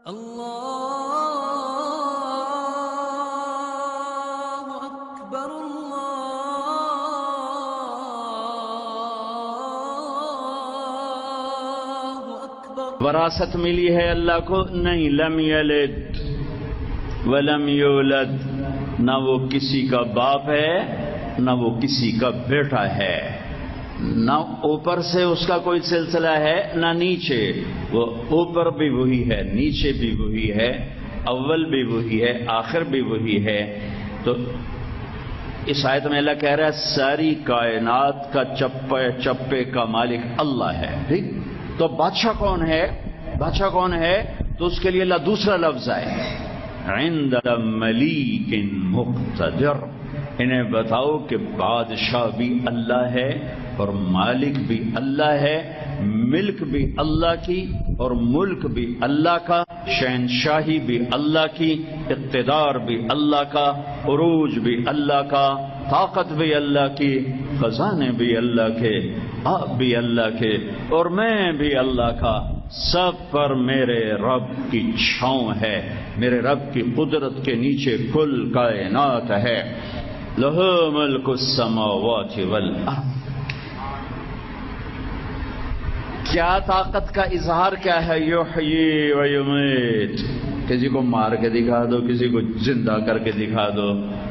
اللہ اکبر اللہ اکبر۔ وراثت ملی ہے اللہ کو؟ نہیں، لم یلد ولم یولد، نہ وہ کسی کا باپ ہے نہ وہ کسی کا بیٹا ہے، نہ اوپر سے اس کا کوئی سلسلہ ہے نہ نیچے، وہ اوپر بھی وہی ہے، نیچے بھی وہی ہے، اول بھی وہی ہے، آخر بھی وہی ہے۔ تو اس آیت میں اللہ کہہ رہا ہے ساری کائنات کا چپے چپے کا مالک اللہ ہے، ٹھیک؟ تو بادشاہ کون ہے؟ بادشاہ کون ہے؟ تو اس کے لیے اللہ دوسرا لفظ آئے، عند ملیک مقتدر، انہیں بتاؤ کہ بادشاہ بھی اللہ ہے اور مالک بھی اللہ ہے، ملک بھی اللہ کی اور ملک بھی اللہ کا، شہنشاہی بھی اللہ کی، اقتدار بھی اللہ کا، عروج بھی اللہ کا، طاقت بھی اللہ کی، خزانے بھی اللہ کے، آپ بھی اللہ کے اور میں بھی اللہ کا، سب پر میرے رب کی چھاؤں ہے، میرے رب کی قدرت کے نیچے کل کائنات ہے۔ لہ ملک السماوات والارض۔ کیا طاقت کا اظہار کیا ہے؟ یحیی و یمیت، کسی کو مار کے دکھا دو، کسی کو زندہ کر کے دکھا دو،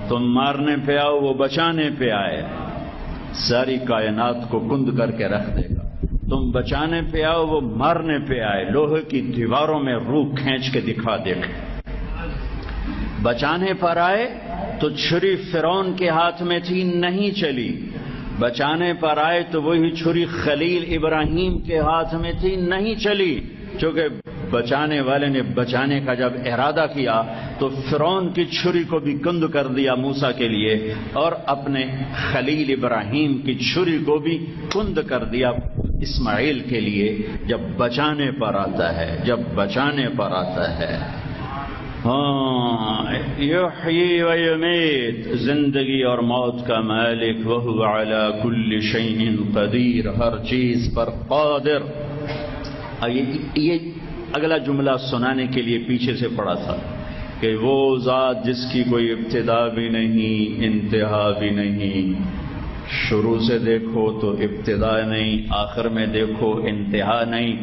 تم مارنے پہ آؤ وہ بچانے پہ آئے، ساری کائنات کو کند کر کے رکھ دے گا، تم بچانے پہ آؤ وہ مارنے پہ آئے، لوہے کی دیواروں میں روح کھینچ کے دکھا دے گا۔ بچانے پر آئے تو چھری فرعون کے ہاتھ میں تھی، نہیں چلی، بچانے پر آئے تو وہی چھری خلیل ابراہیم کے ہاتھ میں تھی، نہیں چلی، چونکہ بچانے والے نے بچانے کا جب ارادہ کیا تو فرعون کی چھری کو بھی کند کر دیا موسیٰ کے لیے، اور اپنے خلیل ابراہیم کی چھری کو بھی کند کر دیا اسماعیل کے لیے، جب بچانے پر آتا ہے، جب بچانے پر آتا ہے۔ ہاں، یحیی و یمیت، زندگی اور موت کا مالک، وہو علی کل شیء قدیر، ہر چیز پر قادر۔ یہ اگلا جملہ سنانے کے لیے پیچھے سے پڑھا تھا کہ وہ ذات جس کی کوئی ابتدا بھی نہیں انتہا بھی نہیں، شروع سے دیکھو تو ابتدا نہیں، آخر میں دیکھو انتہا نہیں،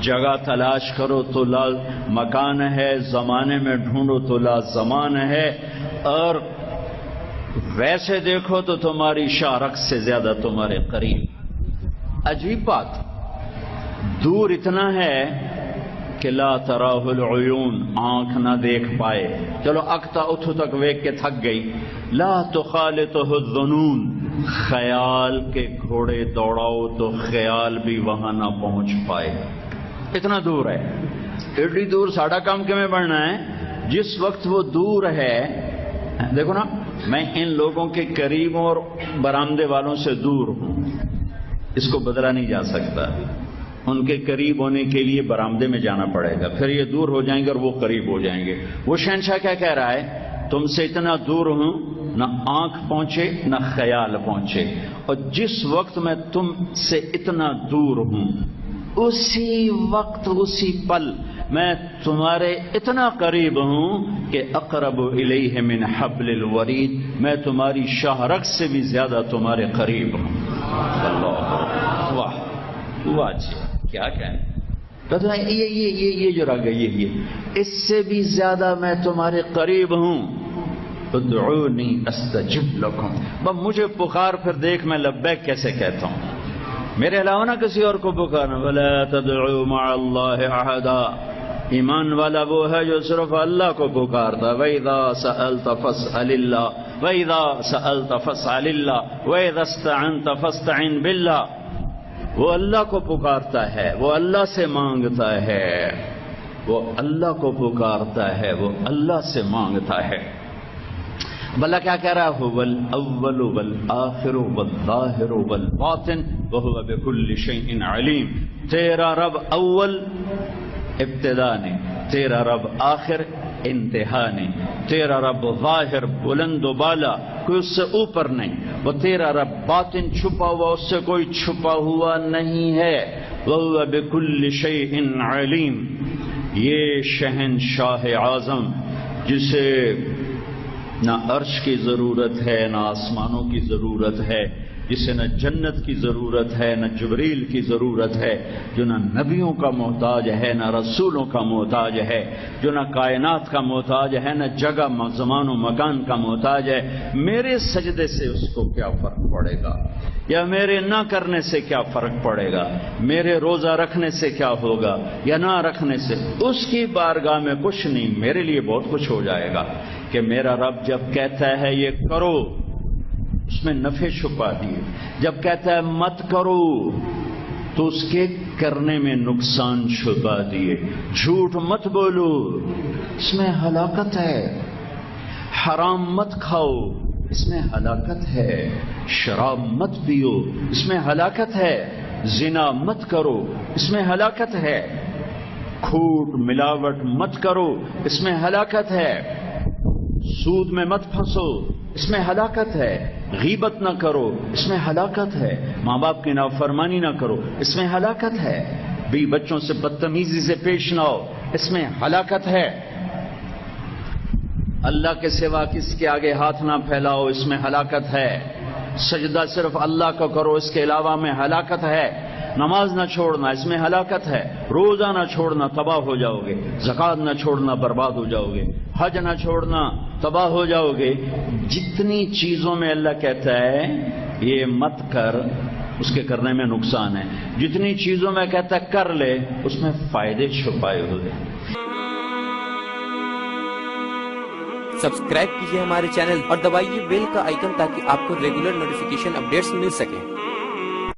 جگہ تلاش کرو تو لا مکان ہے، زمانے میں ڈھونڈو تو لا زمان ہے، اور ویسے دیکھو تو تمہاری شارک سے زیادہ تمہارے قریب۔ عجیب بات، دور اتنا ہے کہ لا تراہ العیون، آنکھ نہ دیکھ پائے، چلو اکتا اتھو تک ویک کے تھک گئی، لا تخالطہ الظنون، خیال کے گھوڑے دوڑاؤ تو خیال بھی وہاں نہ پہنچ پائے، اتنا دور ہے۔ ایڈی دور ساڑھا کام کے میں بڑھنا ہے، جس وقت وہ دور ہے، دیکھو نا، میں ان لوگوں کے قریب اور برآمدے والوں سے دور ہوں، اس کو بدلا نہیں جا سکتا، ان کے قریب ہونے کے لیے برآمدے میں جانا پڑے گا، پھر یہ دور ہو جائیں گے اور وہ قریب ہو جائیں گے۔ وہ شہنشاہ کیا کہہ رہا ہے؟ تم سے اتنا دور ہوں، نہ آنکھ پہنچے نہ خیال پہنچے، اور جس وقت میں تم سے اتنا دور ہوں اسی وقت اسی پل میں تمہارے اتنا قریب ہوں کہ اقرب الیہ من حبل الورید، میں تمہاری شاہرگ سے بھی زیادہ تمہارے قریب ہوں۔ اللہ، واہ واہ، جی کیا کہیں، یہ جو رہ گئی یہ اس سے بھی زیادہ میں تمہارے قریب ہوں۔ ادعونی استجب لکم، بس مجھے پکار پھر دیکھ میں لبیک کیسے کہتا ہوں، میرے علاوہ نہ کسی اور کو پکارنا۔ ولا تدعوا مع اللہ احدا، ایمان والا وہ ہے جو صرف اللہ کو پکارتا۔ وَإِذَا سَأَلْتَ فَاسْأَلِ اللَّهَ وَإِذَا سَأَلْتَ فَاسْأَلِ اللَّهَ وَإِذَا اسْتَعَنْتَ فَاسْتَعِنْ بِاللَّهِ، وہ اللہ کو پکارتا ہے، وہ اللہ سے مانگتا ہے، وہ اللہ کو پکارتا ہے، وہ اللہ سے مانگتا ہے۔ اللہ کیا کہہ رہا ہے؟ هو الاول والآخر والظاہر والباطن وهو بكل شيء علیم، تیرا رب اول ابتدا نہیں، تیرا رب آخر انتہا نہیں، تیرا رب ظاہر بلند و بالا کوئی اس سے اوپر نہیں، وہ تیرا رب باطن چھپا ہوا اس سے کوئی چھپا ہوا نہیں ہے، وهو بكل شيء علیم۔ یہ شہنشاہ اعظم جسے نہ عرش کی ضرورت ہے نہ آسمانوں کی ضرورت ہے، جسے نہ جنت کی ضرورت ہے نہ جبریل کی ضرورت ہے، جو نہ نبیوں کا محتاج ہے نہ رسولوں کا محتاج ہے، جو نہ کائنات کا محتاج ہے نہ جگہ زمان و مکان کا محتاج ہے، میرے سجدے سے اس کو کیا فرق پڑے گا، یا میرے نہ کرنے سے کیا فرق پڑے گا، میرے روزہ رکھنے سے کیا ہوگا یا نہ رکھنے سے، اس کی بارگاہ میں کچھ نہیں، میرے لیے بہت کچھ ہو جائے گا کہ میرا رب جب کہتا ہے یہ کرو اس میں نفع چھپا دیے، جب کہتا ہے مت کرو تو اس کے کرنے میں نقصان چھپا دیے، جھوٹ مت بولو اس میں ہلاکت ہے، حرام مت کھاؤ اس میں ہلاکت ہے، شراب مت پیو اس میں ہلاکت ہے، زنا مت کرو اس میں ہلاکت ہے، کھوٹ ملاوٹ مت کرو اس میں ہلاکت ہے، سود میں مت پھنسو اس میں ہلاکت ہے، غیبت نہ کرو اس میں ہلاکت ہے، ماں باپ کی نافرمانی نہ کرو اس میں ہلاکت ہے، بیوی بچوں سے بدتمیزی سے پیش نہ ہو اس میں ہلاکت ہے، اللہ کے سوا کس کے آگے ہاتھ نہ پھیلاؤ اس میں ہلاکت ہے، سجدہ صرف اللہ کو کرو اس کے علاوہ میں ہلاکت ہے، نماز نہ چھوڑنا اس میں ہلاکت ہے، روزہ نہ چھوڑنا تباہ ہو جاؤ گے، زکوٰۃ نہ چھوڑنا برباد ہو جاؤ گے، حج نہ چھوڑنا تباہ ہو جاؤ گے، جتنی چیزوں میں اللہ کہتا ہے یہ مت کر اس کے کرنے میں نقصان ہے، جتنی چیزوں میں کہتا ہے کر لے اس میں فائدے چھپائے ہوئے۔ سبسکرائب کیجئے ہمارے چینل اور دبائیے بیل کا آئیکن تاکہ آپ کو ریگولر نوٹیفیکیشن اپڈیٹس مل سکیں۔